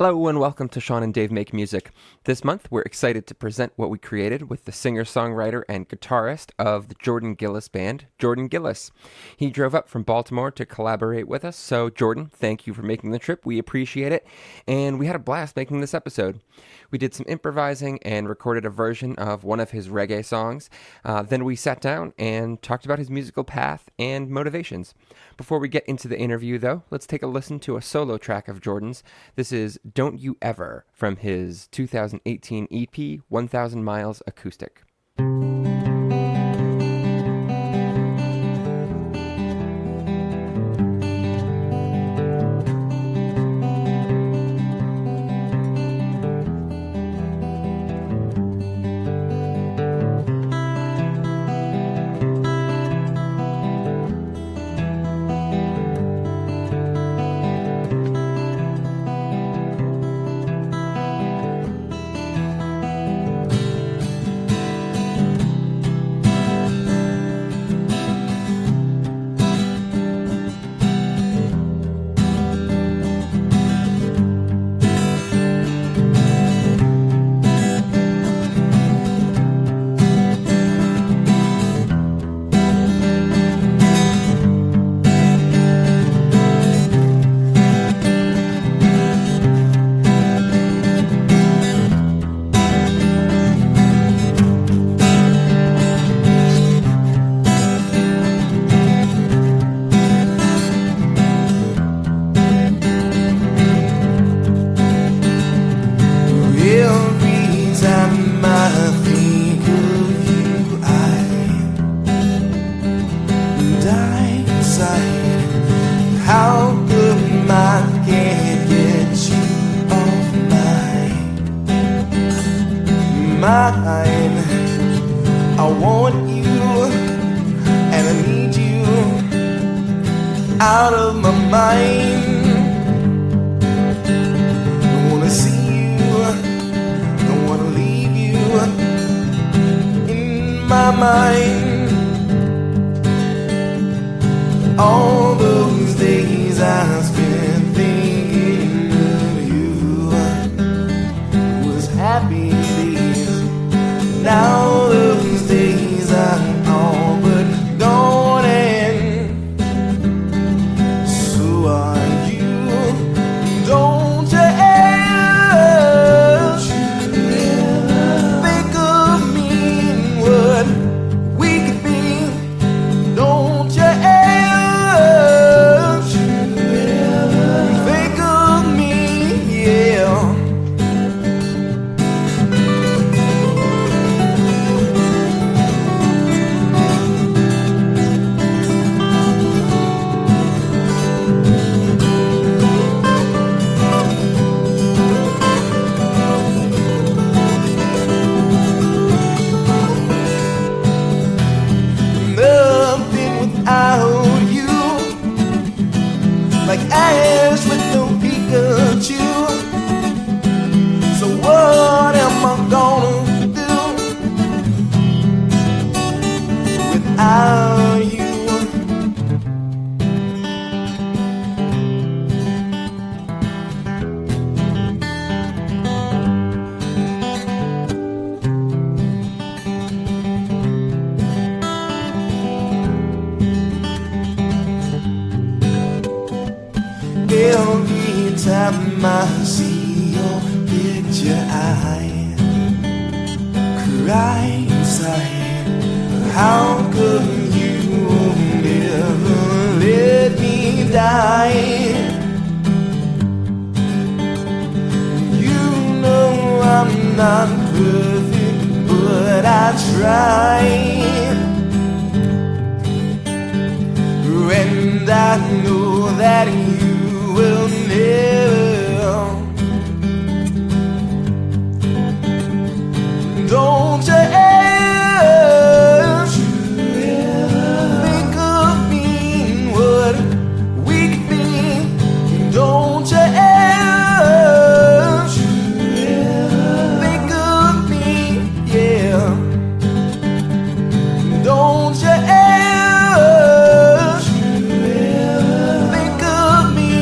Hello and welcome to Sean and Dave Make Music. This month we're excited to present what we created with the singer-songwriter and guitarist of the Jordan Gillis band, Jordan Gillis. He drove up from Baltimore to collaborate with us, so Jordan, thank you for making the trip. We appreciate it, and we had a blast making this episode. We did some improvising and recorded a version of one of his reggae songs. Then we sat down and talked about his musical path and motivations. Before we get into the interview, though, let's take a listen to a solo track of Jordan's. This is Don't You Ever from his 2018 EP, 1000 Miles Acoustic. I want you and I need you out of my mind. Don't wanna see you, don't wanna leave you in my mind. All those days I spent thinking of you was happy days. Now those days are all but gone, and so are you. Don't you ever think of me and what we could be. Don't you ever think of me, yeah. Like Ash with no Pikachu. So what am I gonna do without you? Every time I see your picture, I cry inside. How could you never let me die? You know I'm not perfect, but I try. And I know that you will never. Don't you ever think of me and what we could be. Don't you ever think of me, yeah. Don't you ever think of me.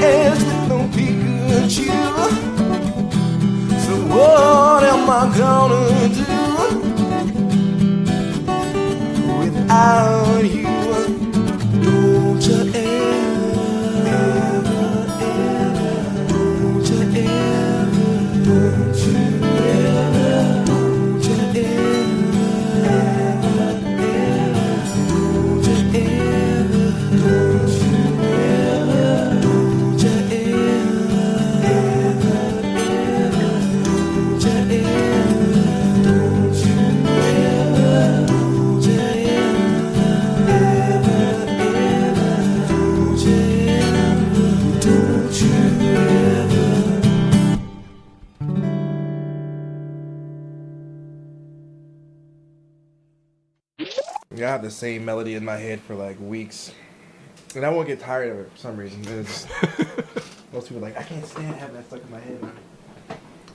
ass with no Pikachu. So what am I gonna do without you? Don't you ever, don't you ever, don't you ever, don't you ever, don't you ever, don't you I have the same melody in my head for like weeks, and I won't get tired of it for some reason. It's most people are like, I can't stand having that stuck in my head.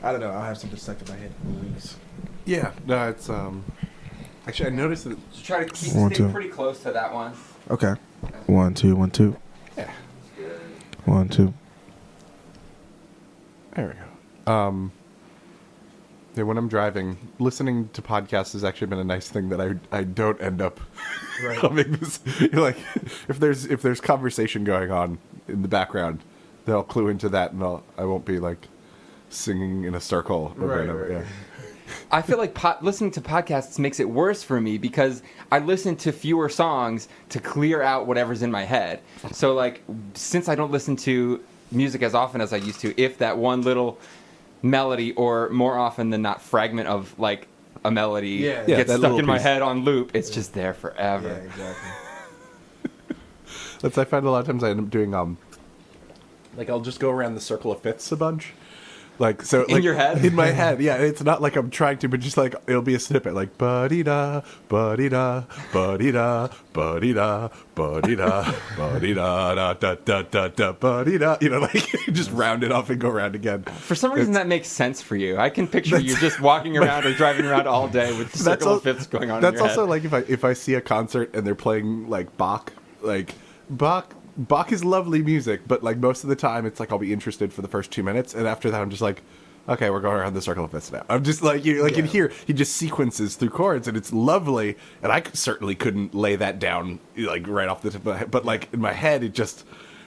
I don't know. I'll have something stuck in my head for weeks. Yeah, no, it's actually I noticed that. So try to stay pretty close to that one. Okay. 1 2 1 2. Yeah. 1 2. There we go. Yeah, when I'm driving, listening to podcasts has actually been a nice thing that I don't end up humming this. Like, if there's conversation going on in the background, they'll clue into that, and I won't be like singing in a circle over and over. Yeah. I feel like listening to podcasts makes it worse for me because I listen to fewer songs to clear out whatever's in my head. So, like, since I don't listen to music as often as I used to, if that one little melody, or more often than not fragment of like a melody gets stuck in my head on loop, it's just there forever. Yeah, exactly. I find a lot of times I end up doing like I'll just go around the circle of fifths a bunch. Like, so in your head? In my head, yeah. It's not like I'm trying to, but just like it'll be a snippet, like ba-dee-da, ba-dee-da, ba-dee-da, ba-dee-da, ba-dee-da, ba-dee-da, da da da da da, ba-dee-da. You know, like just round it off and go around again. For some reason, that makes sense for you. I can picture you just walking around or driving around all day with the circle of fifths going on. That's in your also head. like if I see a concert and they're playing like Bach. Bach is lovely music, but like most of the time it's like I'll be interested for the first 2 minutes, and after that I'm just like, okay, we're going around the circle of fifths now. I'm just like, in here he just sequences through chords, and it's lovely, and I certainly couldn't lay that down like right off the tip of my head, but like in my head it just,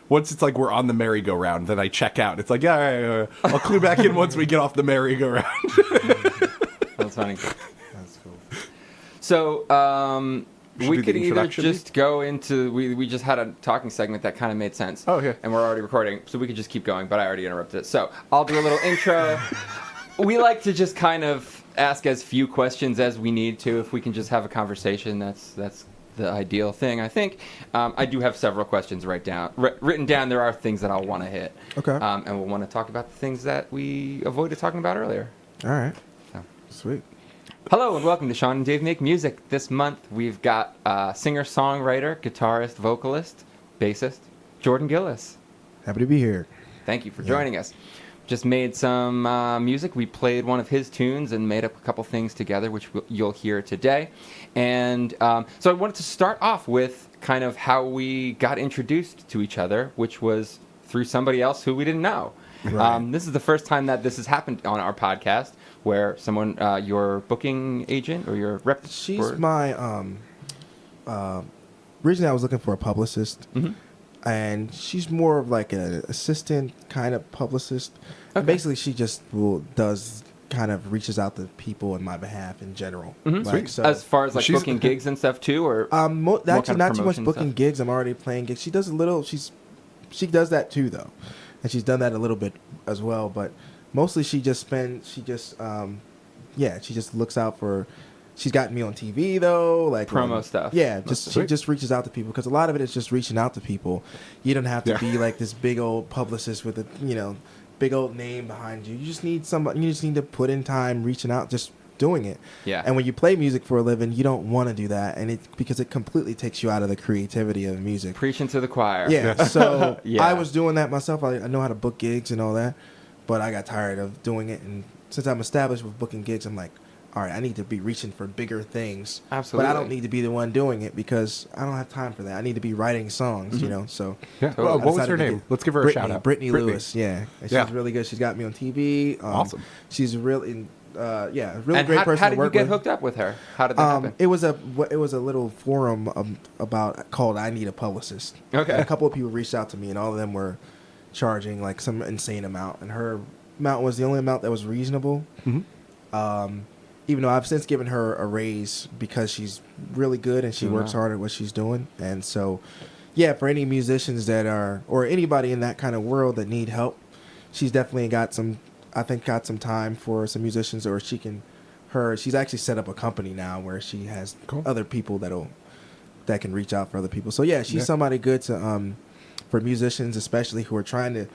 once it's like we're on the merry-go-round, then I check out. It's like, yeah, I'll clue back in once we get off the merry-go-round. That's funny. That's cool. So we could either just go into we just had a talking segment that kind of made sense. Oh, yeah. And we're already recording, so we could just keep going, but I already interrupted it. So I'll do a little intro. We like to just kind of ask as few questions as we need to. If we can just have a conversation, that's the ideal thing, I think. I do have several questions written down. There are things that I'll want to hit. Okay. And we'll want to talk about the things that we avoided talking about earlier. All right. So. Sweet. Hello and welcome to Sean and Dave Make Music. This month we've got singer, songwriter, guitarist, vocalist, bassist, Jordan Gillis. Happy to be here. Thank you for joining us. Just made some music. We played one of his tunes and made up a couple things together, which you'll hear today. And so I wanted to start off with kind of how we got introduced to each other, which was through somebody else who we didn't know. Right. This is the first time that this has happened on our podcast, where someone, your booking agent or your rep. She's my originally I was looking for a publicist, and she's more of like an assistant kind of publicist. Okay. Basically, she just reaches out to people on my behalf in general. Like, so as far as like booking gigs and stuff too, or actually not too much booking gigs. I'm already playing gigs. She does a little. She does that too though, and she's done that a little bit as well. But mostly she just looks out for. She's gotten me on TV though, like promo stuff. Yeah, she just reaches out to people because a lot of it is just reaching out to people. You don't have to be like this big old publicist with a big old name behind you. You just need somebody. You just need to put in time reaching out, just doing it. Yeah. And when you play music for a living, you don't want to do that, and because it completely takes you out of the creativity of music. Preaching to the choir. Yeah. So I was doing that myself. I know how to book gigs and all that, but I got tired of doing it, and since I'm established with booking gigs, I'm like, all right, I need to be reaching for bigger things. Absolutely. But I don't need to be the one doing it because I don't have time for that. I need to be writing songs, Mm-hmm. you know. So Yeah. Totally. Well, I what was decided her to name? get Let's give her a shout out. Brittany Lewis, yeah. And Yeah. she's really good. She's got me on TV. Awesome. She's really, really And great person how to did work you get with. hooked up with her? How did that happen? It was a little forum called I Need a Publicist. Okay. And a couple of people reached out to me, and all of them were charging like some insane amount, and her amount was the only amount that was reasonable. Mm-hmm. Even though I've since given her a raise because she's really good and she Doing works well. hard at what she's doing. And so, yeah, for any musicians that are, or anybody in that kind of world that need help, she's definitely got some time for some musicians, or she's actually set up a company now where she has Cool. other people that can reach out for other people. So yeah, she's Yeah. somebody good to, for musicians, especially who are trying to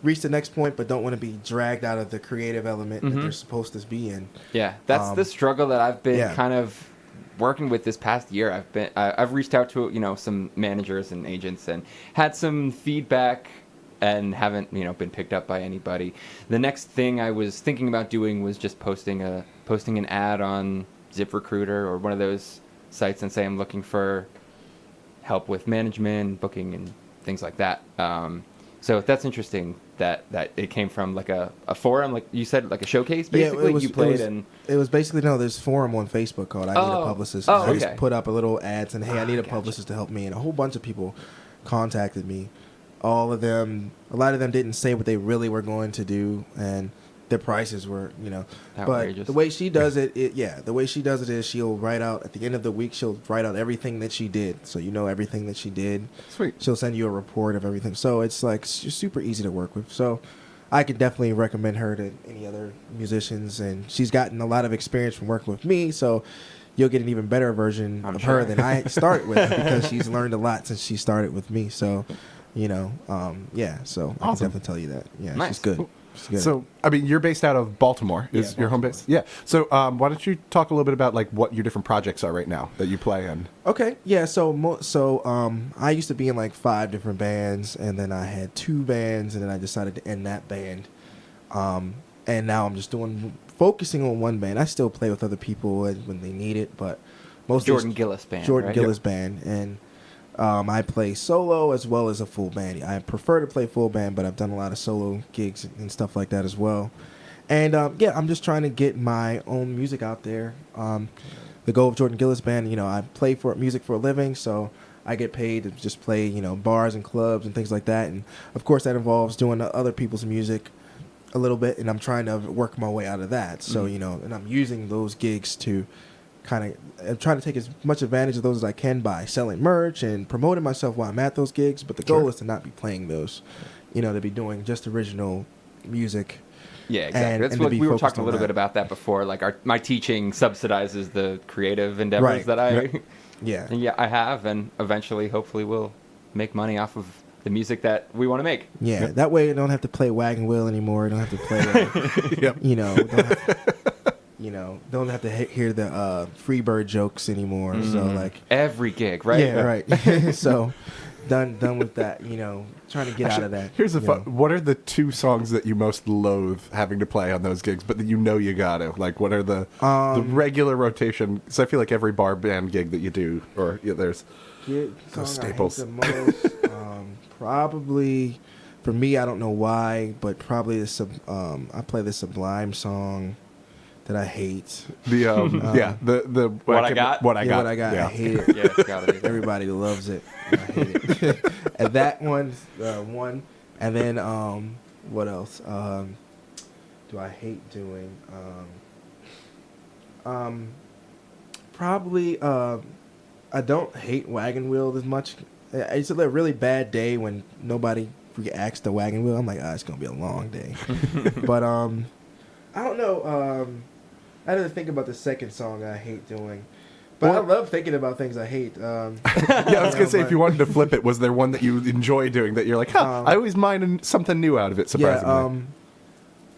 reach the next point but don't want to be dragged out of the creative element that they're supposed to be in. Yeah, that's the struggle that I've been yeah. kind of working with this past year. I've reached out to some managers and agents and had some feedback and haven't been picked up by anybody. The next thing I was thinking about doing was just posting an ad on ZipRecruiter or one of those sites and say I'm looking for help with management, booking, and things like that. So that's interesting that it came from like a forum, like you said, like a showcase, basically. It was basically, there's a forum on Facebook called I Need a Publicist. Oh, I just okay. put up a little ad saying, hey, I need a Gotcha. publicist to help me. And a whole bunch of people contacted me. A lot of them didn't say what they really were going to do, and their prices were, Outrageous. But the way she does it, is she'll write out, at the end of the week, she'll write out everything that she did. So everything that she did. Sweet. She'll send you a report of everything. So it's like super easy to work with. So I could definitely recommend her to any other musicians, and she's gotten a lot of experience from working with me. So you'll get an even better version I'm of sure. her than I started with because she's learned a lot since she started with me. So, yeah. So I can Awesome. definitely tell you that. Yeah, Nice. she's good. She's good. So, I mean, you're based out of Baltimore. Is Yeah, your home base? Yeah. So, why don't you talk a little bit about like what your different projects are right now that you play in? Okay, yeah. So I used to be in like 5 different bands, and then I had 2 bands, and then I decided to end that band. And now I'm just focusing on one band. I still play with other people when they need it, but mostly Jordan Gillis band. Jordan right? Gillis band, and I play solo as well as a full band. I prefer to play full band, but I've done a lot of solo gigs and stuff like that as well. And I'm just trying to get my own music out there. The goal of Jordan Gillis band, I play for music for a living, so I get paid to just play, bars and clubs and things like that. And of course, that involves doing other people's music a little bit, and I'm trying to work my way out of that. So, and I'm using those gigs to I'm trying to take as much advantage of those as I can by selling merch and promoting myself while I'm at those gigs. But the goal is to not be playing those, to be doing just original music. Yeah, exactly. And That's to what be we were focused talking a on little that. bit about that before. Like my teaching subsidizes the creative endeavors Right. that I, Right. Yeah. I have, and eventually, hopefully, we'll make money off of the music that we want to make. Yeah, that way I don't have to play Wagon Wheel anymore. I don't have to play, don't have to hear the Freebird jokes anymore. So like Every gig, right? yeah, right. So done with that. Trying to get out of that. Here's the you fun. know. What are the 2 songs that you most loathe having to play on those gigs, but that you gotta? Like, what are the regular rotation? Because I feel like every bar band gig that you do, or there's those staples. I hate the most, probably for me, I don't know why, but probably I play the Sublime song that I hate. The the What I Got? What I got. What I got. Yeah. I hate it. Yeah, it's gotta be. Everybody loves it. I hate it. And that one's one. And then what else? Do I hate doing? Probably I don't hate Wagon Wheel as much. It's a really bad day when nobody reacts to Wagon Wheel. I'm like, it's gonna be a long day. But I don't know. I had to think about the second song I hate doing. But I love thinking about things I hate. Yeah, I was gonna say, if you wanted to flip it, was there one that you enjoy doing that you're like, I always mind something new out of it? Surprisingly.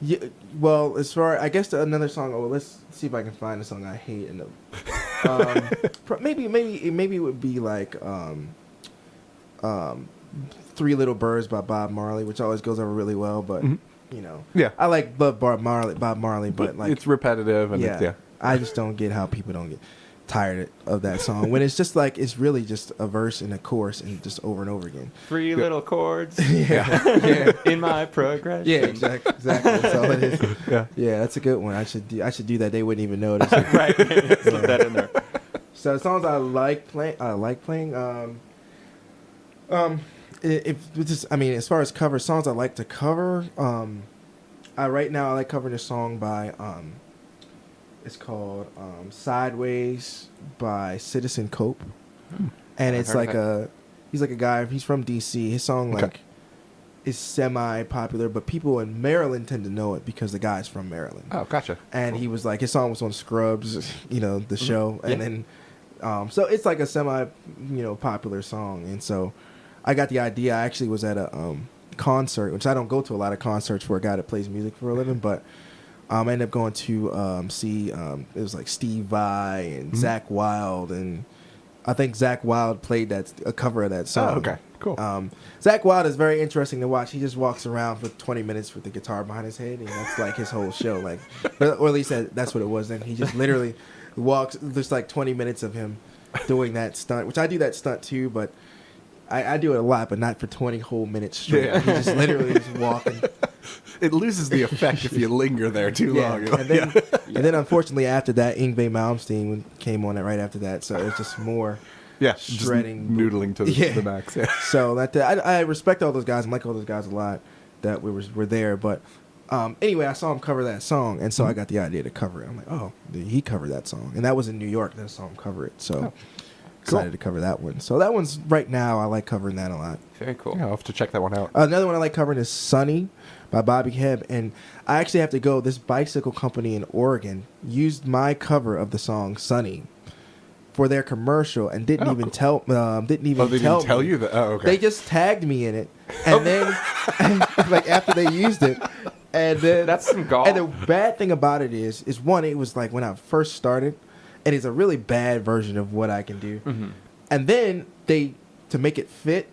Yeah. Well, as far I guess another song. Oh, let's see if I can find a song I hate. And maybe it would be like 3 Little Birds by Bob Marley, which always goes over really well. But Yeah. I love Bob Marley, but like it's repetitive and yeah. I just don't get how people don't get tired of that song when it's just like it's really just a verse and a chorus and just over and over again. 3 little chords. Yeah. In my progression. Yeah, exactly. That's all it is. Yeah, that's a good one. I should do that. They wouldn't even notice. Right. Slip that in there. So songs I like playing. As far as cover songs, I like to cover. Right now I like covering a song by it's called Sideways by Citizen Cope, and it's like he's like a guy. He's from DC. His song is semi popular, but people in Maryland tend to know it because the guy's from Maryland. Oh, gotcha. And he was like, his song was on Scrubs, the show, and then so it's like a semi popular song, and so I got the idea. I actually was at a concert, which I don't go to a lot of concerts for a guy that plays music for a living, but I ended up going to see it was like Steve Vai and Zach Wilde, and I think Zach Wilde played a cover of that song. Oh, okay, cool. Zach Wilde is very interesting to watch. He just walks around for 20 minutes with the guitar behind his head, and that's like his whole show. Like, or at least that's what it was. Then he just literally walks. There's like 20 minutes of him doing that stunt, which I do that stunt too, but I do it a lot, but not for 20 whole minutes straight. Yeah. He just literally is walking. It loses the effect if you linger there too long. And then unfortunately after that, Yngwie Malmsteen came on it right after that, so it's just more shredding, just noodling to the max. Yeah. So I respect all those guys. I like all those guys a lot that were there, but anyway, I saw him cover that song, and so I got the idea to cover it. I'm like, oh, he covered that song, and that was in New York. Then I saw him cover it, so excited to cover that one. So that one's right now. I like covering that a lot. Very cool. Yeah, I'll have to check that one out. Another one I like covering is "Sunny" by Bobby Hebb, and I actually have to go. This bicycle company in Oregon used my cover of the song "Sunny" for their commercial and didn't even tell tell you that. Oh, okay. They just tagged me in it, and then like after they used it, and then That's some gall. And the bad thing about it is one, it was like when I first started, and it's a really bad version of what I can do, and then to make it fit,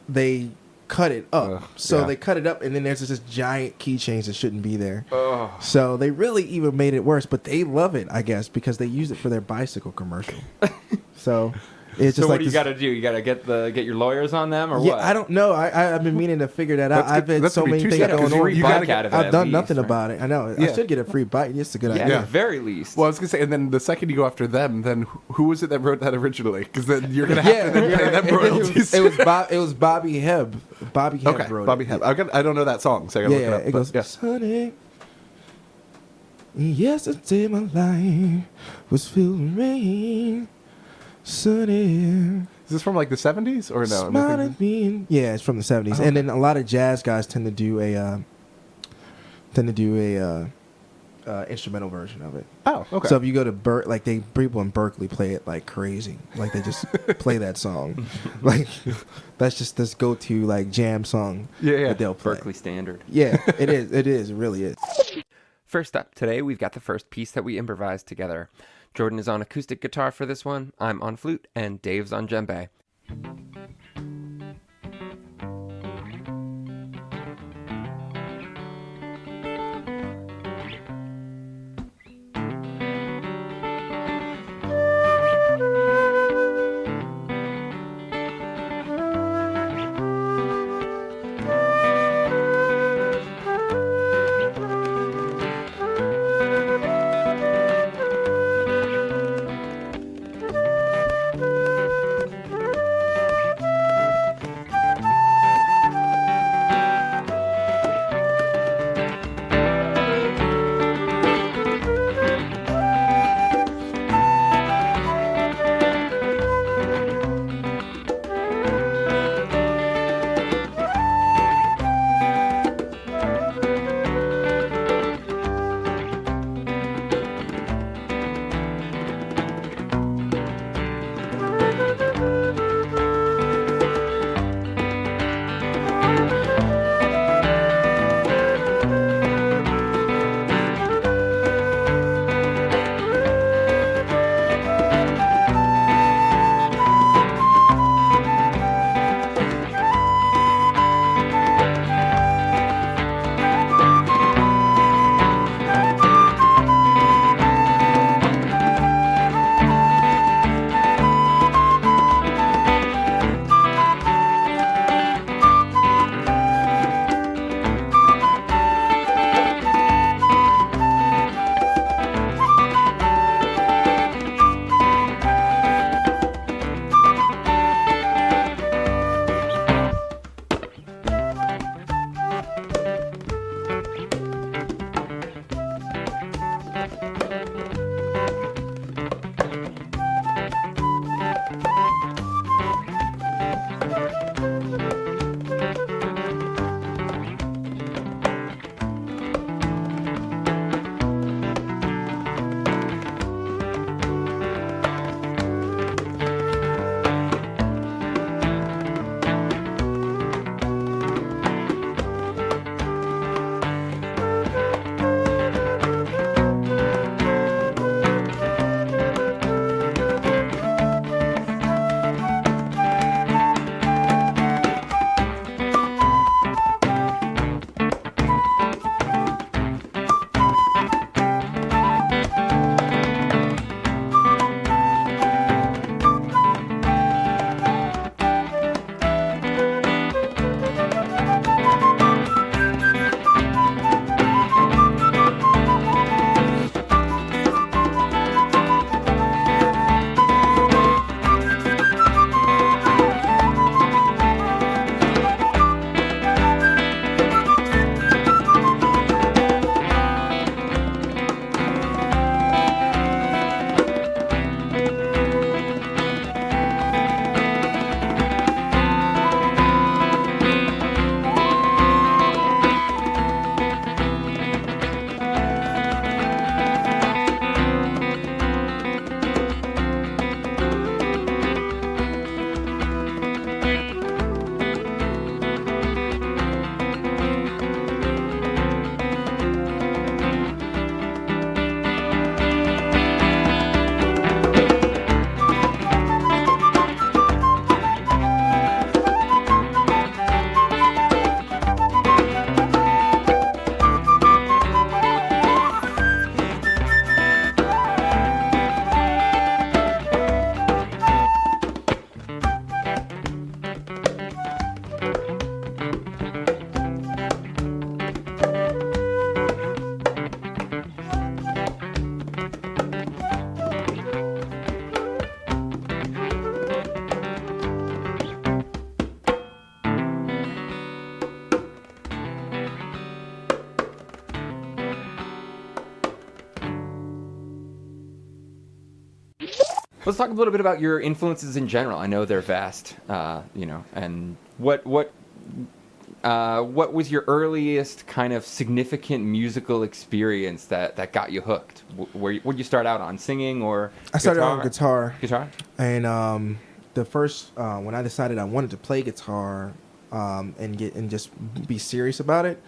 they cut it up. They cut it up, and then there's this giant key change that shouldn't be there. So they really even made it worse, but they love it, I guess, because they use it for their bicycle commercial. So it's just so what like do you got to do? You got to get your lawyers on them, or yeah, what? I don't know. I've been meaning to figure that out. I've had so many things going on. You gotta get I've done nothing about it. I know. I should get a free bite. It's a good Yeah, idea. at the very least. Well, I was gonna say, and then the second you go after them, then who was it that wrote that originally? Because then you're gonna have to then pay them royalties. It was Bobby Hebb. Bobby Hebb wrote Bobby it. Hebb. I don't know that song, so I gotta look it up. It goes, Sunny. Yesterday my life was filled with rain. Sunny. Is this from like the 70s or no? Smile at me. Yeah, it's from the 70s. And then a lot of jazz guys tend to do a instrumental version of it. Oh, okay. So if you go to people in Berkeley play it like crazy. Like they just play that song. Like that's just this go-to like jam song that they'll play. Berkeley standard. Yeah, it is. It is. It really is. First up today, we've got the first piece that we improvised together. Jordan is on acoustic guitar for this one, I'm on flute, and Dave's on djembe. Let's talk a little bit about your influences in general. I know they're vast, and what was your earliest kind of significant musical experience that got you hooked? Where'd you start out on, singing or I started on guitar. Guitar? And the first, when I decided I wanted to play guitar and just be serious about it,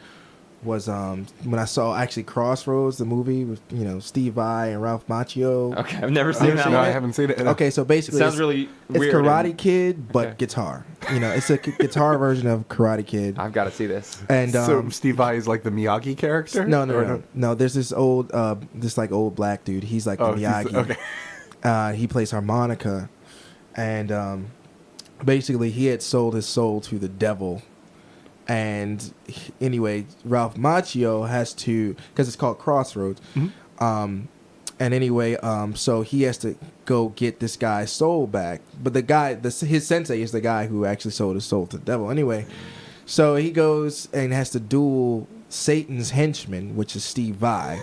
was when I saw actually Crossroads, the movie with Steve Vai and Ralph Macchio. Okay, I've never seen that. No, I haven't seen it. Okay, so basically, it sounds really weird. It's Karate Kid, but guitar. It's a guitar version of Karate Kid. I've got to see this. And so Steve Vai is like the Miyagi character? No. There's this old, old black dude. He's like the Miyagi. Okay. He plays harmonica, and basically he had sold his soul to the devil. And anyway, Ralph Macchio has to, because it's called Crossroads. Mm-hmm. And anyway, so he has to go get this guy's soul back. But the guy, his sensei is the guy who actually sold his soul to the devil. Anyway, so he goes and has to duel Satan's henchman, which is Steve Vai.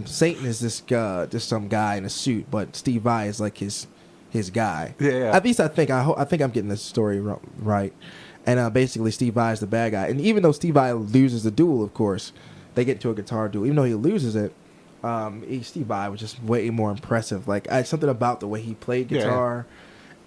Satan is this guy, just some guy in a suit, but Steve Vai is like his guy. Yeah. At least I think I'm getting the story right. And basically, Steve Vai is the bad guy. And even though Steve Vai loses the duel, of course, they get into a guitar duel. Even though he loses it, Steve Vai was just way more impressive. Like, something about the way he played guitar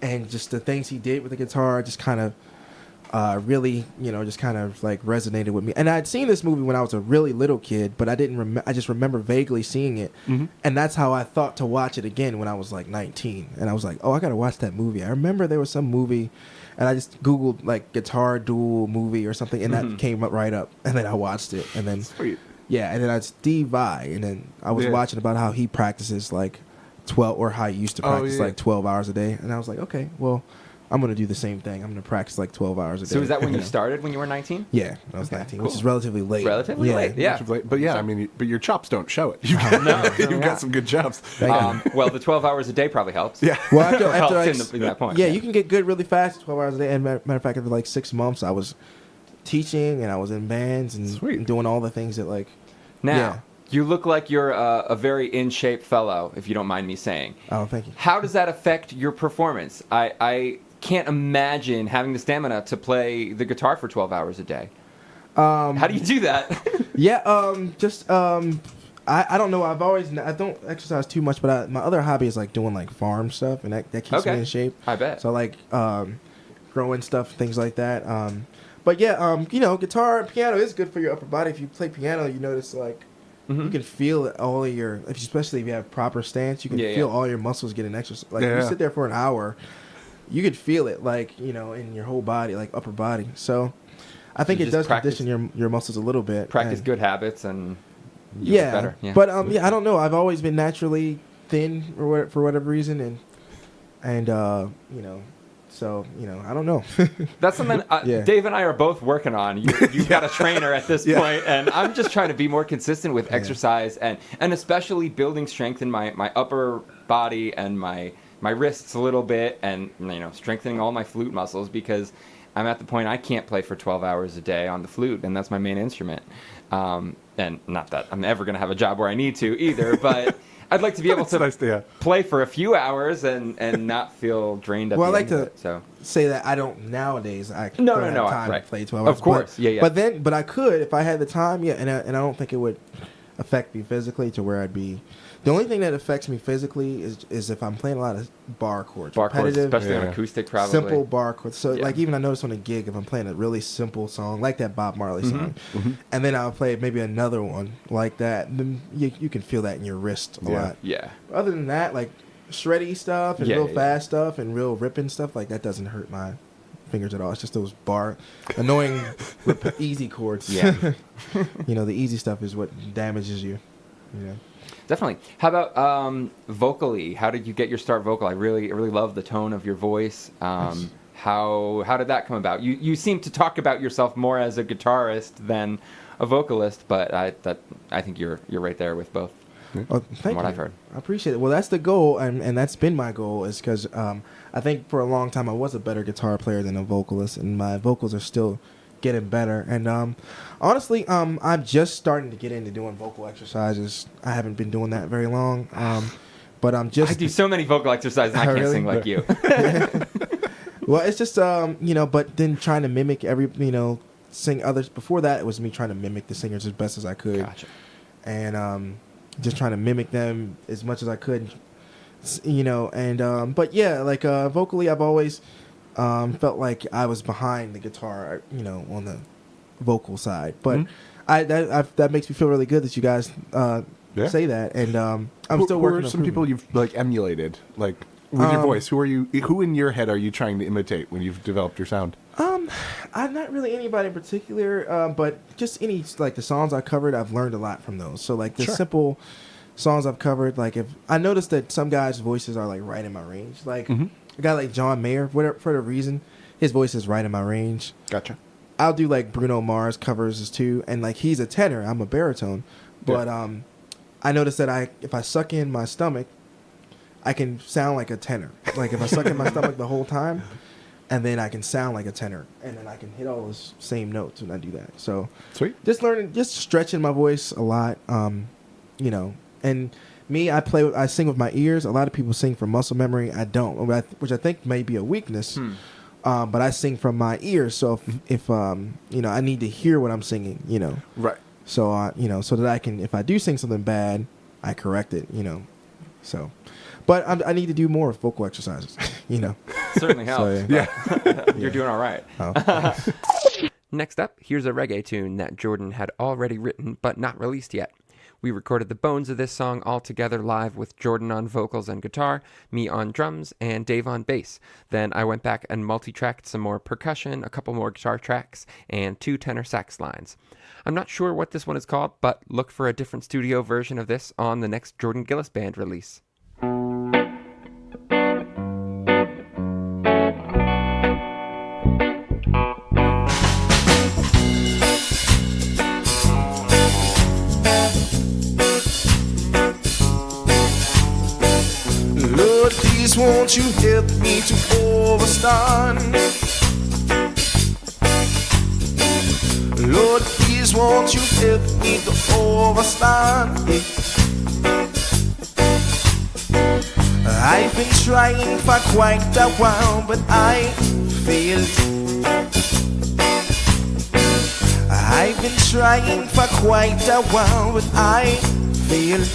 and just the things he did with the guitar just kind of really, just kind of like resonated with me. And I'd seen this movie when I was a really little kid, but I didn't I just remember vaguely seeing it. Mm-hmm. And that's how I thought to watch it again when I was like 19. And I was like, oh, I got to watch that movie. I remember there was some movie. And I just Googled like guitar duel movie or something, and that came up right up. And then I watched it, and then Sweet. Yeah, and then I Steve Vai, and then I was watching about how he practices like 12, or how he used to practice like 12 hours a day. And I was like, okay, well, I'm gonna do the same thing. I'm gonna practice like 12 hours a day. So is that when you started? When you were 19? Yeah, I was 19, cool. which is relatively late. Relatively late, yeah. But yeah, I mean, but your chops don't show it. You've got some good chops. Well, the 12 hours a day probably helps. Yeah. Well, after in that point. Yeah, you can get good really fast, 12 hours a day. And matter of fact, after like 6 months, I was teaching and I was in bands and doing all the things that like. Now, you look like you're a very in shape fellow, if you don't mind me saying. Oh, thank you. How does that affect your performance? I can't imagine having the stamina to play the guitar for 12 hours a day. How do you do that? I don't know. I don't exercise too much, but my other hobby is like doing like farm stuff, and that keeps me in shape. I bet. So like growing stuff, things like that. But yeah, guitar and piano is good for your upper body. If you play piano, you notice like you can feel all of your, especially if you have proper stance, you can feel all your muscles getting exercise. Like if you sit there for an hour, you could feel it like, in your whole body, like upper body. So I think it does condition your muscles a little bit. Practice good habits and you get better. Yeah. But I don't know. I've always been naturally thin for whatever reason, and so I don't know. That's something Dave and I are both working on. You've got a trainer at this point, and I'm just trying to be more consistent with exercise and especially building strength in my upper body and my wrists a little bit, and strengthening all my flute muscles, because I'm at the point I can't play for 12 hours a day on the flute, and that's my main instrument. And not that I'm ever going to have a job where I need to either, but I'd like to be able to play for a few hours and not feel drained at the end of it. So say that I don't nowadays. I don't have time to play 12 hours. Of course, But I could if I had the time. Yeah, and I don't think it would affect me physically to where I'd be. The only thing that affects me physically is if I'm playing a lot of bar chords. Bar chords, especially on acoustic, probably. Simple bar chords. So, like, even I notice on a gig, if I'm playing a really simple song, like that Bob Marley song, and then I'll play maybe another one like that, then you can feel that in your wrist a lot. Yeah. Other than that, like, shreddy stuff and real fast stuff and real ripping stuff, like, that doesn't hurt my fingers at all. It's just those annoying easy chords. Yeah. The easy stuff is what damages you. Definitely. How about vocally? How did you get your start vocal? I really love the tone of your voice. How did that come about? You seem to talk about yourself more as a guitarist than a vocalist, but I think you're right there with both. Oh, thank you. I've heard. I appreciate it. Well, that's the goal, and that's been my goal, is because I think for a long time I was a better guitar player than a vocalist, and my vocals are still getting better. And honestly, I'm just starting to get into doing vocal exercises. I haven't been doing that very long. But I'm just. I do so many vocal exercises and I can't Really? sing like you. Well, it's just but then trying to mimic sing others. Before that, it was me trying to mimic the singers as best as I could. Gotcha. And just trying to mimic them as much as I could. But yeah, like vocally, I've always felt like I was behind the guitar, on the vocal side. But that makes me feel really good that you guys say that. And I'm still working. Who are some people you've like emulated, like with your voice? Who in your head are you trying to imitate when you've developed your sound? I'm not really anybody in particular, but just any like the songs I covered, I've learned a lot from those. So like the simple songs I've covered, like if I noticed that some guys' voices are like right in my range, like a guy like John Mayer, for whatever reason, his voice is right in my range. Gotcha. I'll do like Bruno Mars covers too, and like he's a tenor, I'm a baritone, but I noticed that if I suck in my stomach, I can sound like a tenor. Like if I suck in my stomach the whole time, and then I can sound like a tenor, and then I can hit all those same notes when I do that. So sweet. Just stretching my voice a lot, and me, I sing with my ears. A lot of people sing from muscle memory. I don't, which I think may be a weakness. But I sing from my ears. So if I need to hear what I'm singing, Right. So so that I can, if I do sing something bad, I correct it, So, but I need to do more vocal exercises, Certainly helps. So, yeah. You're doing all right. Oh. Next up, here's a reggae tune that Jordan had already written but not released yet. We recorded the bones of this song all together live with Jordan on vocals and guitar, me on drums, and Dave on bass. Then I went back and multi-tracked some more percussion, a couple more guitar tracks, and 2 tenor sax lines. I'm not sure what this one is called, but look for a different studio version of this on the next Jordan Gillis Band release. Lord, please won't you help me to overstand? Lord, please won't you help me to overstand? I've been trying for quite a while, but I failed. I've been trying for quite a while, but I failed.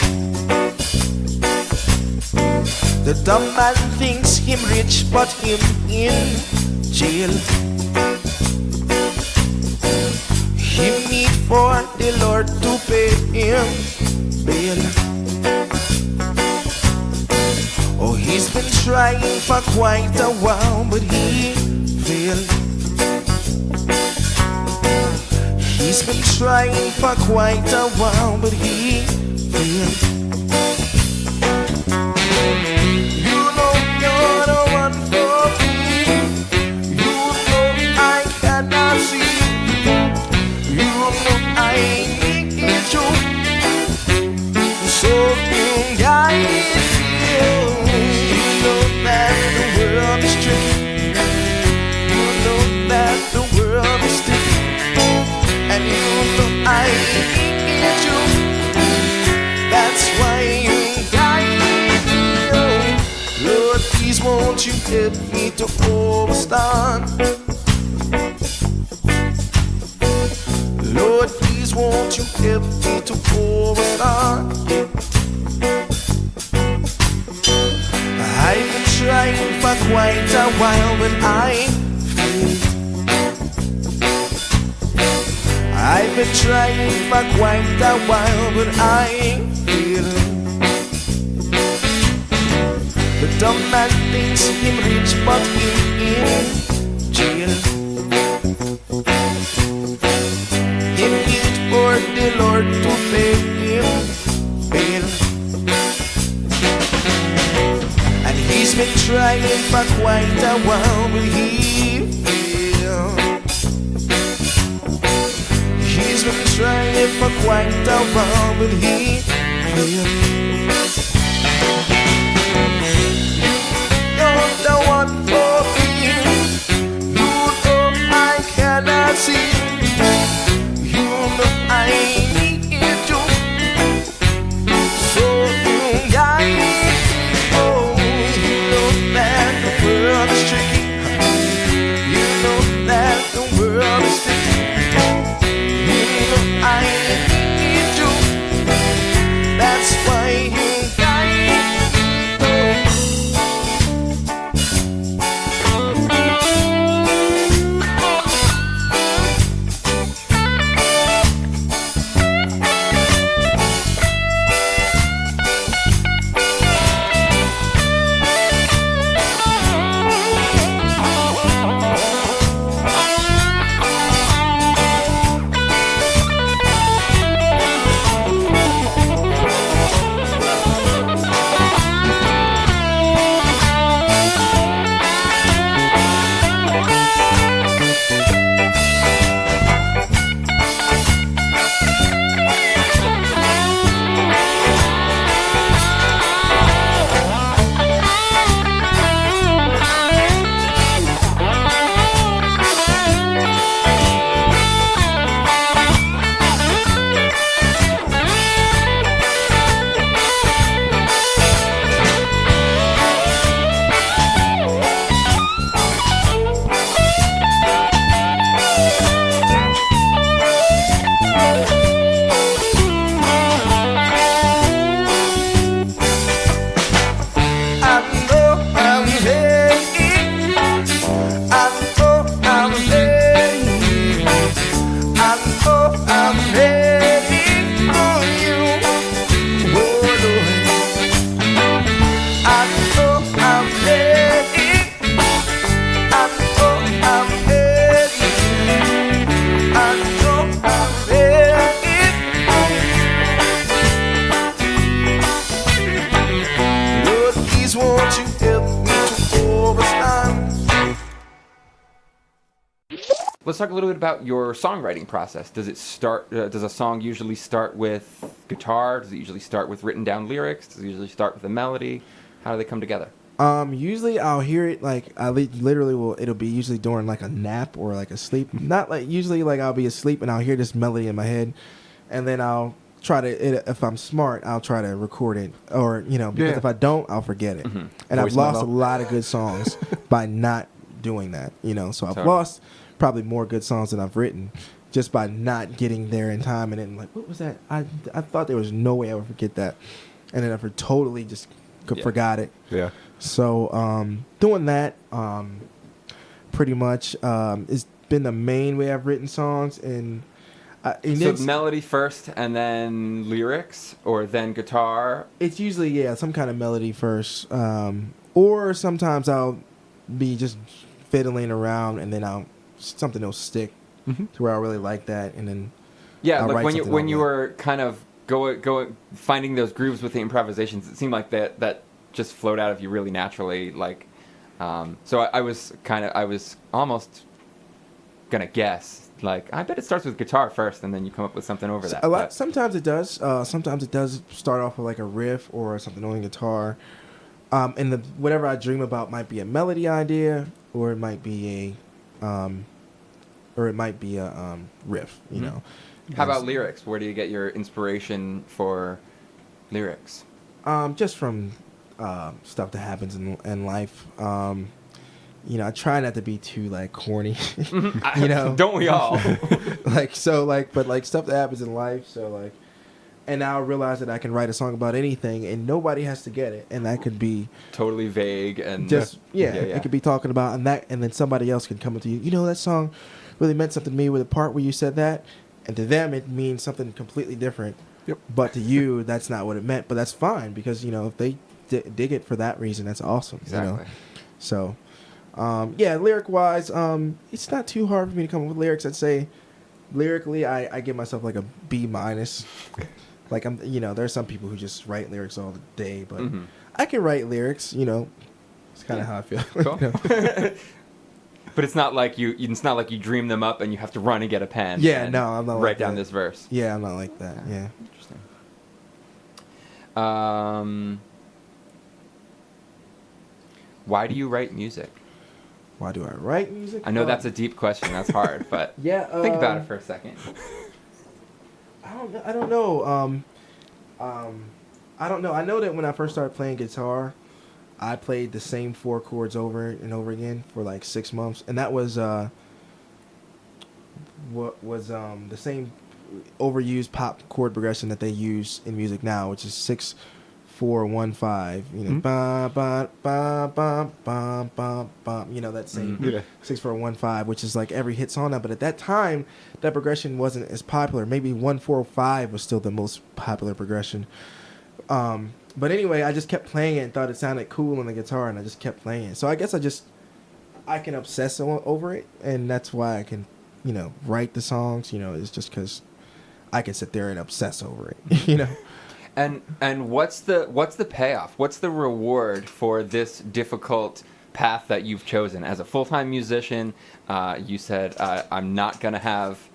The dumb man thinks him rich, but him in jail. He need for the Lord to pay him bail. Oh, he's been trying for quite a while, but he failed. He's been trying for quite a while, but he failed. You're the one for me. You know I cannot see. You know I need you. So you guide me. You know that the world is tricky. You know that the world is sticky. And you know I need you. That's why you guide me. Lord, please won't you help me to overstand? Lord, please won't you help me to overstand? I've been trying for quite a while, but I failed. I've been trying for quite a while, but I failed. The dumb man thinks him rich, but him in jail. He need for the Lord to pay him bail. And he's been trying for quite a while, but he failed. He's been trying for quite a while, but he failed. The one for me. You know I cannot see. You know I need you. So you guide me. talk a little bit about your songwriting process. Does it start? Does a song usually start with guitar? Does it usually start with written down lyrics? Does it usually start with a melody? How do they come together? Usually I'll hear it like literally will. It'll be usually during like a nap or like a sleep. Not like usually like I'll be asleep and I'll hear this melody in my head, and then I'll try to. If I'm smart, I'll try to record it, or because if I don't, I'll forget it. Mm-hmm. And Voice I've lost memo. a lot of good songs by not doing that. So I've Totally. lost probably more good songs than I've written just by not getting there in time. And then like, what was that? I thought there was no way I would forget that, and then I totally just forgot it. Yeah. So doing that pretty much has been the main way I've written songs. And So it's, melody first, and then lyrics, or then guitar. it's usually some kind of melody first, or sometimes I'll be just fiddling around and then something will stick to where I really like that, and then Yeah, I'll like write when you something when on you that. were kind of going finding those grooves with the improvisations, it seemed like that just flowed out of you really naturally. Like, so I was almost gonna guess. Like, I bet it starts with guitar first, and then you come up with something over that. A lot. But- Sometimes it does. Sometimes it does start off with like a riff or something on the guitar. And whatever I dream about might be a melody idea, or it might be a riff. You know. How about lyrics? Where do you get your inspiration for lyrics? Just from stuff that happens in life. I try not to be too like corny. Don't we all? but stuff that happens in life. So like, and now I realize that I can write a song about anything, and nobody has to get it, and that could be Totally vague and just it could be talking about and then somebody else can come up to you. That song really meant something to me with the part where you said that, and to them it means something completely different. Yep. But to you, that's not what it meant. But that's fine because if they dig it for that reason, that's awesome. Exactly. So, lyric wise, it's not too hard for me to come up with lyrics. I'd say lyrically, I give myself like a B-. Like there's some people who just write lyrics all day, but I can write lyrics. It's kind of how I feel. Cool. But it's not like you dream them up and you have to run and get a pen. Yeah, and no, I'm not write like down that. this verse. Yeah, I'm not like that. Yeah. Interesting. Why do you write music? Why do I write music? I know that's a deep question. That's hard, but Yeah. think about it for a second. I don't know. I don't know. I know that when I first started playing guitar, I played the same 4 chords over and over again for like 6 months, and that was the same overused pop chord progression that they use in music now, which is 6-4-1-5. Ba ba ba ba ba ba ba. That same 6-4-1-5, which is like every hit song now. But at that time, that progression wasn't as popular. Maybe 1-4-5 was still the most popular progression. But anyway, I just kept playing it and thought it sounded cool on the guitar, and I just kept playing it. So I guess I can obsess over it, and that's why I can, write the songs. It's just because I can sit there and obsess over it. And what's the payoff? What's the reward for this difficult path that you've chosen as a full-time musician? You said I'm not gonna have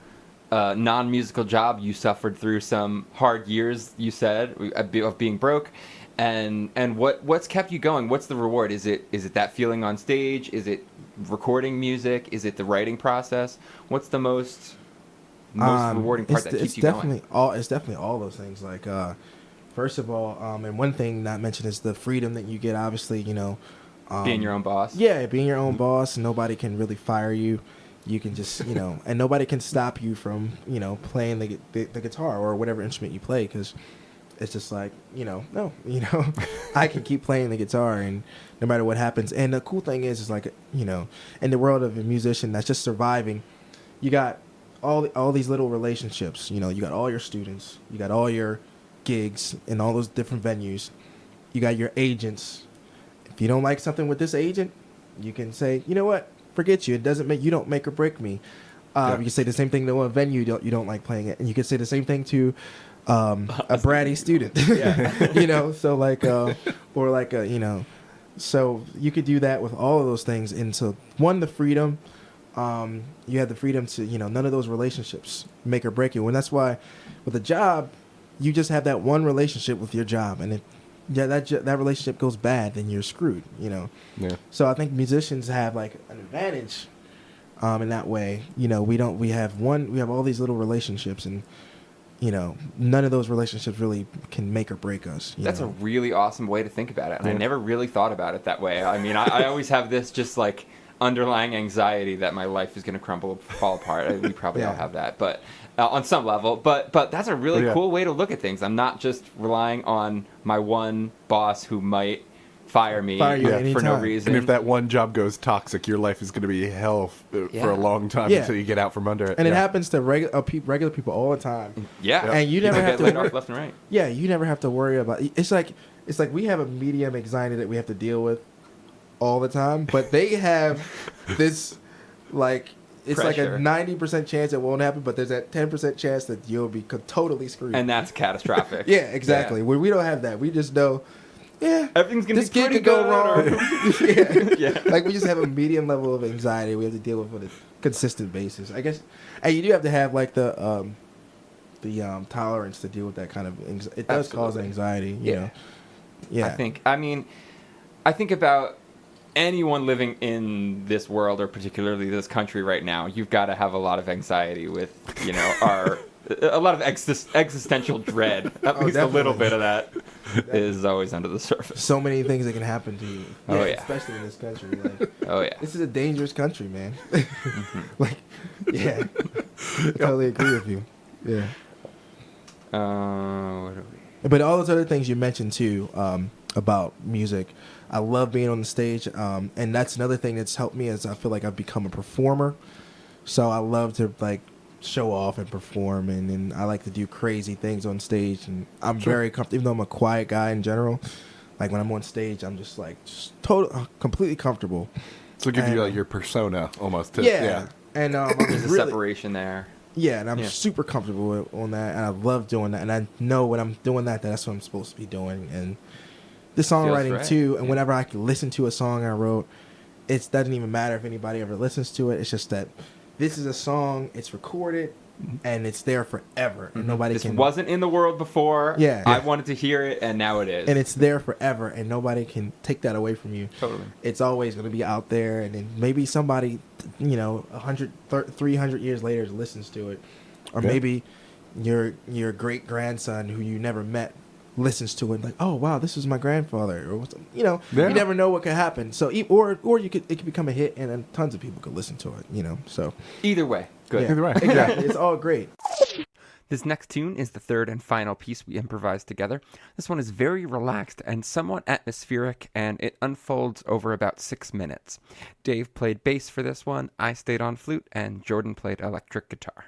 a non-musical job. You suffered through some hard years, you said, of being broke, and what's kept you going? What's the reward? Is it that feeling on stage? Is it recording music? Is it the writing process? What's the most rewarding part that keeps you going? It's definitely all those things. Like first of all, and one thing not mentioned is the freedom that you get. Obviously, Being your own boss. Yeah, being your own boss. Nobody can really fire you. You can just, and nobody can stop you from, playing the guitar or whatever instrument you play, because it's just like, I can keep playing the guitar, and no matter what happens. And the cool thing is like, in the world of a musician that's just surviving, you got all these little relationships. You got all your students, you got all your gigs in all those different venues. You got your agents. If you don't like something with this agent, you can say, you know what? Forget you. It doesn't make you don't make or break me. You can say the same thing to a venue you don't like playing it, and you can say the same thing to a bratty student. So like or like so you could do that with all of those things. And so one, the freedom, you have the freedom to, none of those relationships make or break you. And that's why with a job, you just have that one relationship with your job. And if that relationship goes bad, then you're screwed, Yeah. So I think musicians have like an advantage in that way. We have all these little relationships, and none of those relationships really can make or break us. That's a really awesome way to think about it, and I Yeah. never really thought about it that way. I mean, I always have this just like underlying anxiety that my life is going to fall apart. We probably all have that, but on some level. But that's a really cool way to look at things. I'm not just relying on my one boss who might fire me Fire you for no anytime. reason. And if that one job goes toxic, your life is going to be hell for a long time Yeah. until you get out from under it. And it happens to regular people all the time. yeah, And you never People have get to laid worry- off left and right. Yeah, you never have to worry about. It's like we have a medium anxiety that we have to deal with all the time, but they have this like it's Pressure. like a 90% chance it won't happen, but there's that 10% chance that you'll be totally screwed. And that's catastrophic. yeah, exactly. Yeah. When we don't have that, we just know. Yeah, Everything's gonna this be gig pretty could go good, wrong. yeah. Yeah. Like we just have a medium level of anxiety we have to deal with on a consistent basis, I guess. And you do have to have like the tolerance to deal with that kind of anxiety. It does cause Absolutely. anxiety, you Yeah. know. Yeah. I think about anyone living in this world, or particularly this country right now. You've got to have a lot of anxiety with, a lot of existential dread. At least a little definitely. bit of that is always under the surface. So many things that can happen to you. Oh, yeah. Especially in this country. Like, Oh yeah. this is a dangerous country, man. Like, yeah. I totally agree with you. Yeah. What are we? But all those other things you mentioned too, about music, I love being on the stage, and that's another thing that's helped me is I feel like I've become a performer. So I love to like show off and perform, and I like to do crazy things on stage, and I'm very comfortable. Even though I'm a quiet guy in general, like when I'm on stage, I'm just completely comfortable. So give you And- like your persona almost. To, Yeah. And I'm There's a really, separation there. yeah, and I'm Yeah. super comfortable on that, and I love doing that, and I know when I'm doing that, that's what I'm supposed to be doing, and the songwriting right. too. And Yeah. whenever I can listen to a song I wrote, it doesn't even matter if anybody ever listens to it. It's just that this is a song, it's recorded, and it's there forever, and nobody This can. wasn't in the world before. Yeah. I wanted to hear it, and now it is. And it's there forever, and nobody can take that away from you. Totally. It's always going to be out there, and then maybe somebody, 300 years later listens to it, or Yeah. maybe your great grandson who you never met listens to it, like, oh wow, this is my grandfather, or Yeah. you never know what could happen. So or it could become a hit, and then tons of people could listen to it. So Either way, good. yeah, Either way. exactly, it's all great. This next tune is the third and final piece we improvised together. This one is very relaxed and somewhat atmospheric, and it unfolds over about 6 minutes. Dave played bass for this one, I stayed on flute, and Jordan played electric guitar.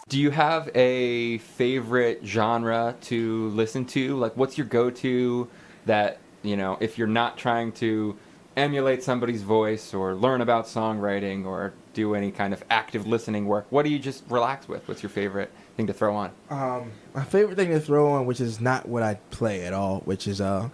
Do you have a favorite genre to listen to? Like, what's your go-to that, you know, if you're not trying to emulate somebody's voice or learn about songwriting or do any kind of active listening work, what do you just relax with? What's your favorite thing to throw on? My favorite thing to throw on, which is not what I play at all, which is a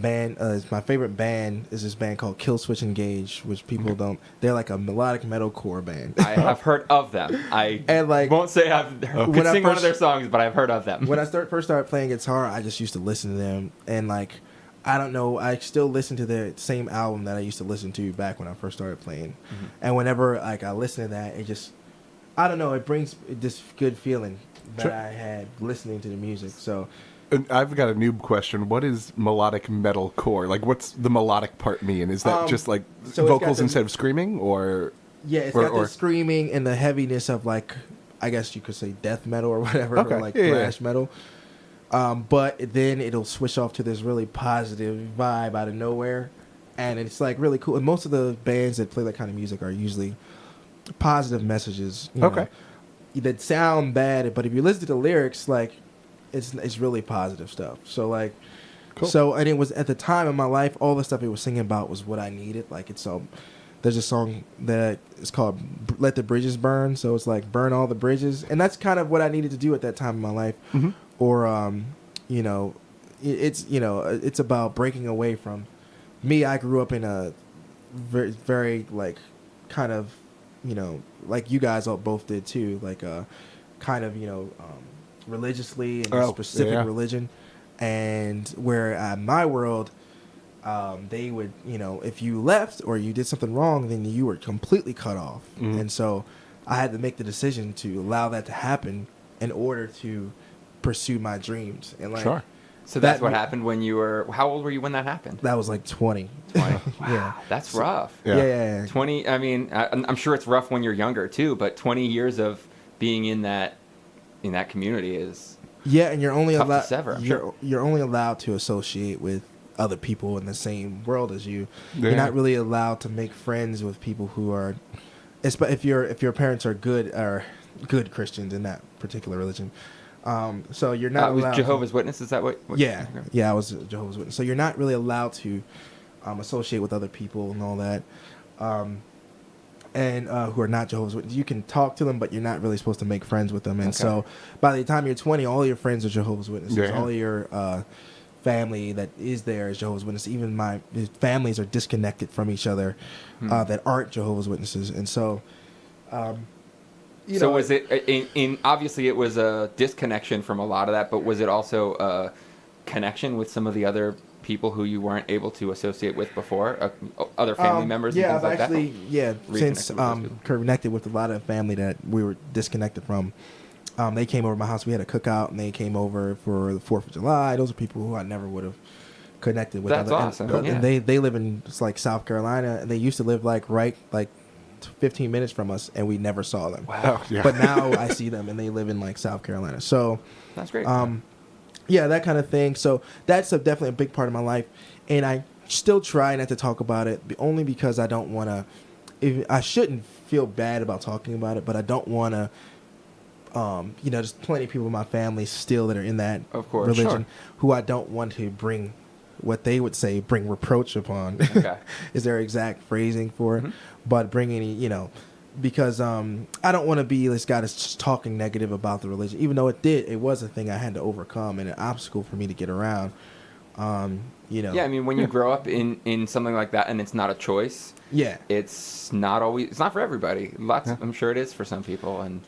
band. My favorite band is this band called Kill Switch Engage, which people don't. They're like a melodic metalcore band. I have heard of them. I And, like, won't say I've could sing one of their songs, but I've heard of them. When I first started playing guitar, I just used to listen to them, and like, I don't know, I still listen to the same album that I used to listen to back when I first started playing. Mm-hmm. And whenever like I listen to that, it just, I don't know, it brings this good feeling that I had listening to the music. So. And I've got a noob question. What is melodic metalcore? Like, what's the melodic part mean? Is that just like vocals instead of screaming, or? Yeah, it's got the screaming and the heaviness of, like, I guess you could say death metal or whatever, or like thrash metal. But then it'll switch off to this really positive vibe out of nowhere, and it's like really cool. And most of the bands that play that kind of music are usually positive messages. You know, that sound bad, but if you listen to the lyrics, like, it's really positive stuff. So like, cool. So, and it was at the time in my life, all the stuff it was singing about was what I needed. Like, it's there's a song that is called "Let the Bridges Burn," so it's like burn all the bridges, and that's kind of what I needed to do at that time in my life. Mm-hmm. Or you know, it's about breaking away from me. I grew up in a very, very like kind of like you guys all both did too, like kind of religiously and a specific religion, and where my world. They would, if you left or you did something wrong, then you were completely cut off. Mm-hmm. And so I had to make the decision to allow that to happen in order to pursue my dreams. And Sure. So that's what happened when you were. How old were you when that happened? That was like 20. 20. Wow, Yeah. that's rough. Yeah. 20. I mean, I'm sure it's rough when you're younger too, but 20 years of being in that community is. Yeah, and you're only tough allowed. to sever, I'm You're only allowed to associate with other people in the same world as you. Yeah. You're not really allowed to make friends with people who are, if your parents are good Christians in that particular religion. So you're not allowed. Was Jehovah's Witness? Is that what? Yeah, I was a Jehovah's Witness. So you're not really allowed to associate with other people and all that, and who are not Jehovah's Witnesses. You can talk to them, but you're not really supposed to make friends with them. And so by the time you're 20, all your friends are Jehovah's Witnesses. Yeah. All your family that is there is Jehovah's Witnesses. Even my families are disconnected from each other that aren't Jehovah's Witnesses. And so, was it in obviously it was a disconnection from a lot of that, but was it also a connection with some of the other people who you weren't able to associate with before, other family members? Yeah, and things I've actually since with those people. connected with a lot of family that we were disconnected from. They came over to my house. We had a cookout, and they came over for the 4th of July. Those are people who I never would have connected with. That's awesome. And they live in South Carolina, and they used to live like 15 minutes from us, and we never saw them. Wow. Yeah. But now I see them, and they live in like South Carolina. So That's great. yeah, that kind of thing. So that's definitely a big part of my life, and I still try not to talk about it, only because I don't want to. I shouldn't feel bad about talking about it, but I don't want to. There's plenty of people in my family still that are in that religion who I don't want to bring what they would say bring reproach upon. Okay. Is their exact phrasing for it. But bring any, because I don't want to be this guy that's just talking negative about the religion, even though it was a thing I had to overcome and an obstacle for me to get around. Yeah, I mean, when you grow up in something like that and it's not a choice, it's not for everybody. I'm sure it is for some people, and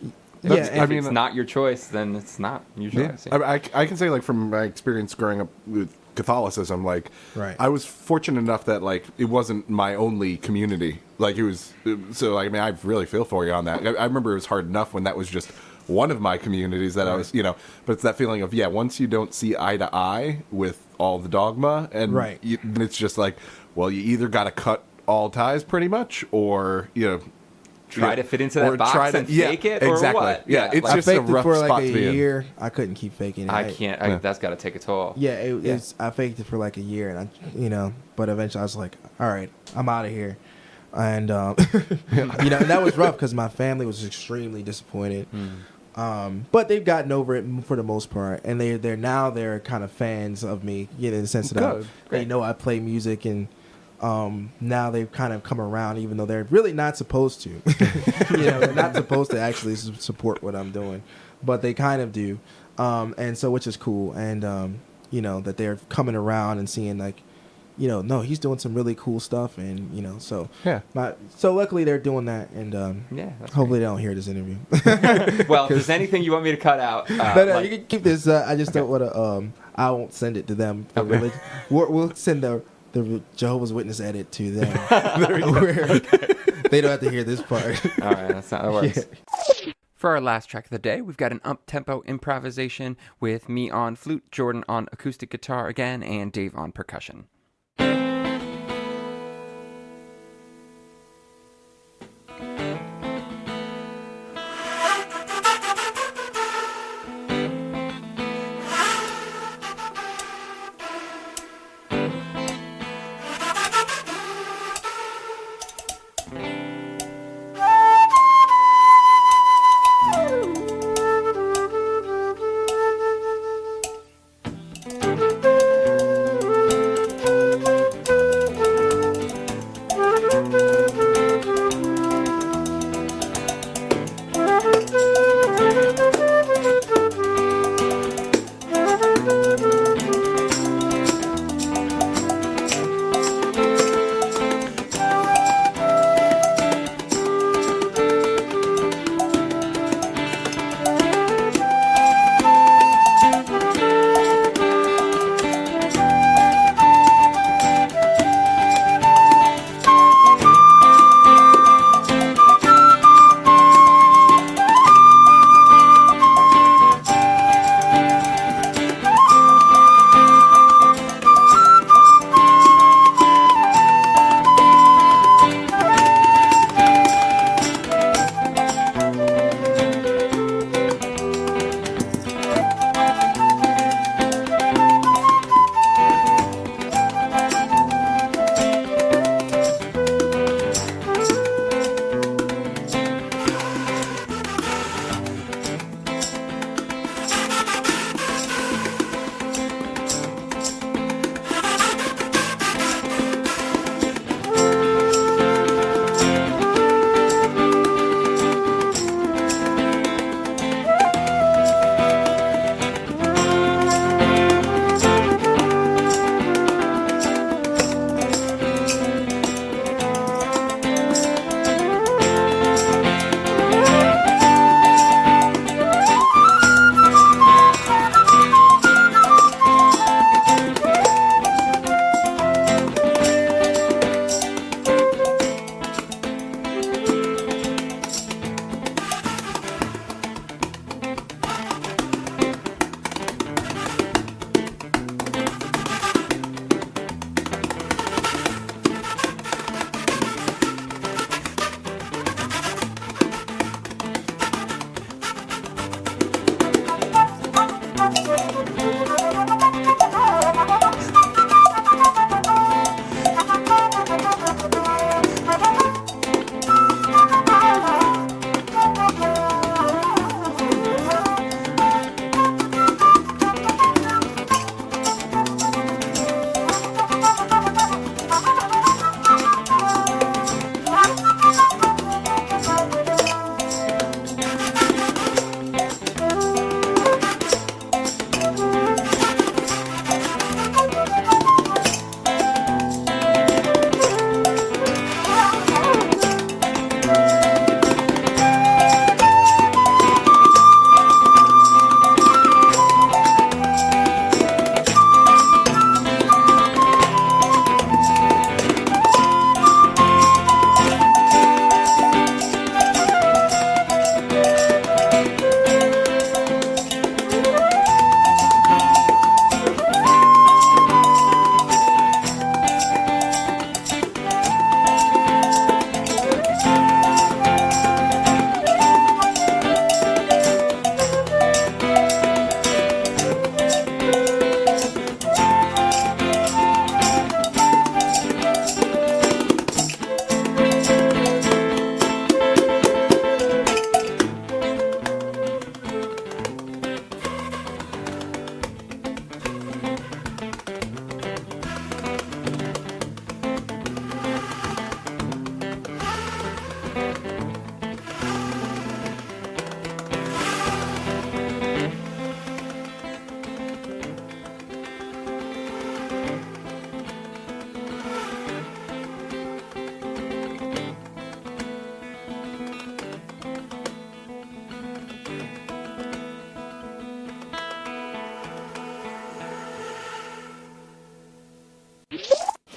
if it's not your choice, then it's not your choice. Yeah. I can say, like, from my experience growing up with Catholicism, like, I was fortunate enough that, like, it wasn't my only community. Like, it was, so, like, I mean, I really feel for you on that. I remember it was hard enough when that was just one of my communities that I was, but it's that feeling of, once you don't see eye to eye with all the dogma, and then it's just like, well, you either got to cut all ties pretty much, or, try to fit into that box and fake it, exactly. or what? Yeah, it's just a rough for spot like to be a in. year. I couldn't keep faking it. I can't. That's got to take a toll. Yeah, I faked it for like a year, and but eventually I was like, all right, I'm out of here. And and that was rough because my family was extremely disappointed. But they've gotten over it for the most part, and they're kind of fans of me, in the sense that they know I play music, and now they've kind of come around, even though they're really not supposed to. They're not supposed to actually support what I'm doing, but they kind of do, and so, which is cool, and that they're coming around and seeing, like, no, he's doing some really cool stuff, and so so luckily they're doing that, and hopefully they don't hear this interview. Well, if there's anything you want me to cut out, no, you can keep this. I just don't want to. I won't send it to them. We'll send the Jehovah's Witness edit to them. Where they don't have to hear this part. All right, that's not how it works. For our last track of the day, we've got an up-tempo improvisation with me on flute, Jordan on acoustic guitar again, and Dave on percussion.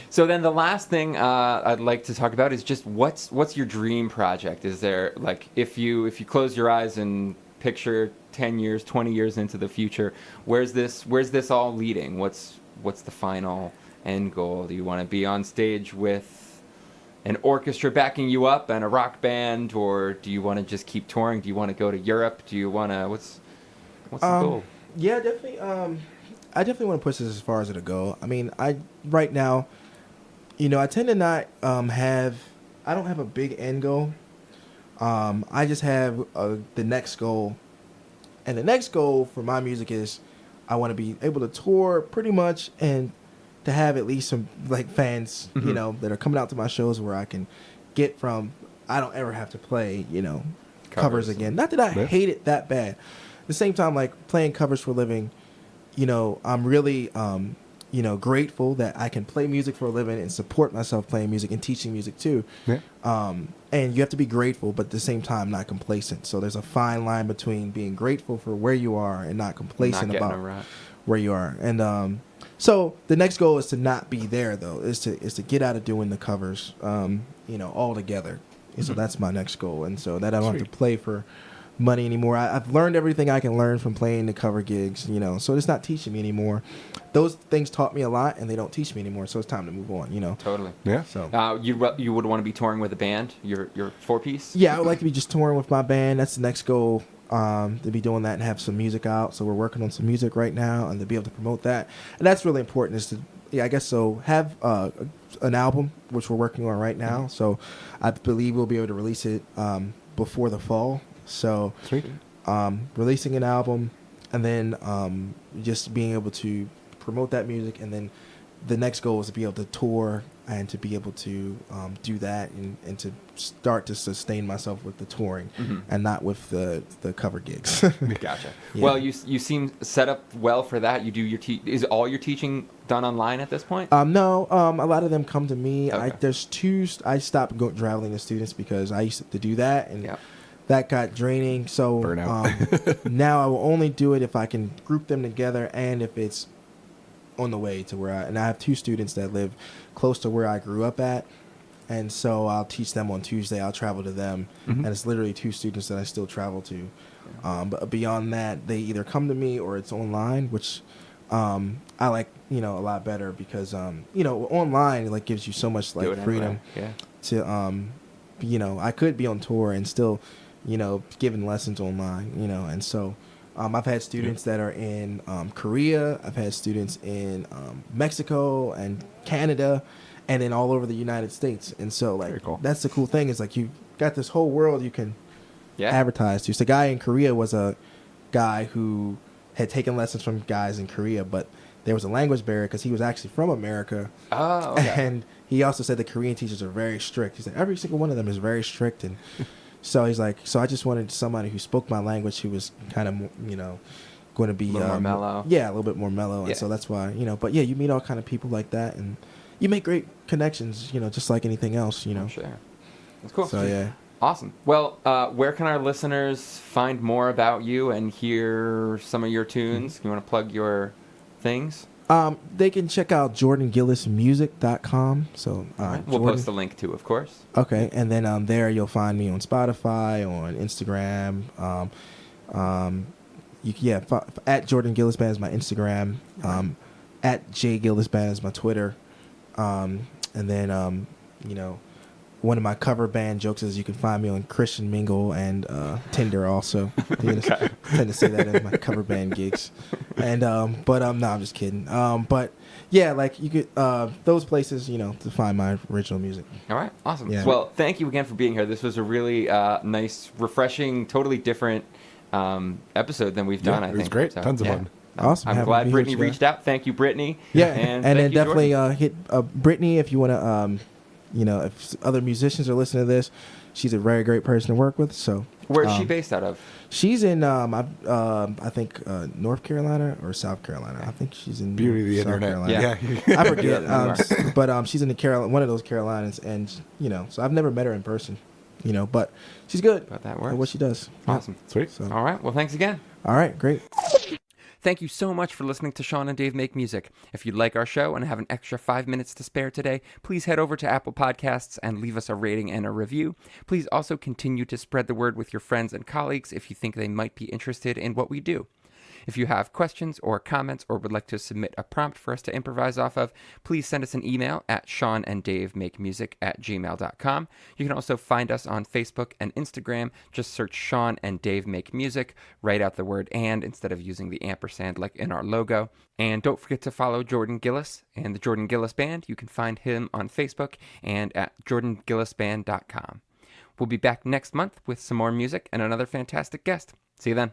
So then the last thing I'd like to talk about is just what's your dream project? Is there, like, if you close your eyes and picture 10 years, 20 years into the future, where's this all leading? What's the final end goal? Do you want to be on stage with an orchestra backing you up and a rock band, or do you want to just keep touring? Do you want to go to Europe? Do you want to what's the goal? Yeah, definitely. I definitely want to push this as far as it'll go. I mean, right now, I tend to not I don't have a big end goal. I just have the next goal, and the next goal for my music is I want to be able to tour pretty much and to have at least some like fans, that are coming out to my shows where I can get from. I don't ever have to play, covers again. Not that I hate it that bad. At the same time, like playing covers for a living, I'm really, grateful that I can play music for a living and support myself playing music and teaching music too. Yeah. And you have to be grateful, but at the same time, not complacent. So there's a fine line between being grateful for where you are and not complacent about where you are. And so the next goal is to not be there, though, is to get out of doing the covers, altogether. And so that's my next goal. And so that I don't have to play for money anymore. I've learned everything I can learn from playing the cover gigs, so it's not teaching me anymore. Those things taught me a lot, and they don't teach me anymore, so it's time to move on, Totally. Yeah. So you would want to be touring with a band, your 4-piece? Yeah, I would like to be just touring with my band. That's the next goal, to be doing that and have some music out. So we're working on some music right now, and to be able to promote that. And that's really important, is to, have an album, which we're working on right now. So I believe we'll be able to release it before the fall. So, releasing an album, and then just being able to promote that music, and then the next goal is to be able to tour and to be able to do that and to start to sustain myself with the touring and not with the cover gigs. Gotcha. Yeah. Well, you seem set up well for that. You do is all your teaching done online at this point? No, a lot of them come to me. Okay. I stopped traveling to students because I used to do that, and Yep. that got draining. So now I will only do it if I can group them together and if it's on the way to where I have 2 students that live close to where I grew up at. And so I'll teach them on Tuesday. I'll travel to them. And it's literally 2 students that I still travel to. But beyond that, they either come to me or it's online, which I like, a lot better because, online, it gives you so much freedom to, I could be on tour and still, giving lessons online, and so I've had students that are in Korea. I've had students in Mexico and Canada, and then all over the United States. And so, cool. That's the cool thing is you got this whole world you can advertise to. So the guy in Korea was a guy who had taken lessons from guys in Korea, but there was a language barrier because he was actually from America. Oh, okay. And he also said the Korean teachers are very strict. He said every single one of them is very strict, and so he's like, so I just wanted somebody who spoke my language who was kind of, going to be a little more mellow. Yeah, a little bit more mellow. And so that's why, but yeah, you meet all kind of people like that, and you make great connections, just like anything else, I'm sure. That's cool. So yeah. Awesome. Well, where can our listeners find more about you and hear some of your tunes? You want to plug your things? They can check out JordanGillisMusic.com. So we'll post the link too, of course. Okay, and then there you'll find me on Spotify, on Instagram. At Jordan Gillis Band is my Instagram. At J Gillis Band is my Twitter. And then one of my cover band jokes is you can find me on Christian Mingle and Tinder also. Tend to say that in my cover band gigs. And no, I'm just kidding. But yeah, you could those places, to find my original music. All right, awesome. Yeah. Well, thank you again for being here. This was a really nice, refreshing, totally different episode than we've done. I think it was great. So, Tons of fun. Awesome. I'm glad Brittany reached out. Thank you, Brittany. Yeah, and then you, definitely hit Brittany if you want to. If other musicians are listening to this, she's a very great person to work with. So where's she based out of? She's in I think North Carolina or South Carolina. I think she's in Beauty of the South internet. Carolina. Yeah. I forget. But she's in the one of those Carolinas, and so I've never met her in person. But she's good But that works. at what she does. Awesome. Sweet. So, All right. Well, thanks again. all right, great. Thank you so much for listening to Sean and Dave Make Music. If you like our show and have an extra 5 minutes to spare today, please head over to Apple Podcasts and leave us a rating and a review. Please also continue to spread the word with your friends and colleagues if you think they might be interested in what we do. If you have questions or comments or would like to submit a prompt for us to improvise off of, please send us an email at seananddaveMakeMusic@gmail.com. You can also find us on Facebook and Instagram. Just search Sean and Dave Make Music. Write out the word "and" instead of using the ampersand like in our logo. And don't forget to follow Jordan Gillis and the Jordan Gillis Band. You can find him on Facebook and at jordangillisband.com. We'll be back next month with some more music and another fantastic guest. See you then.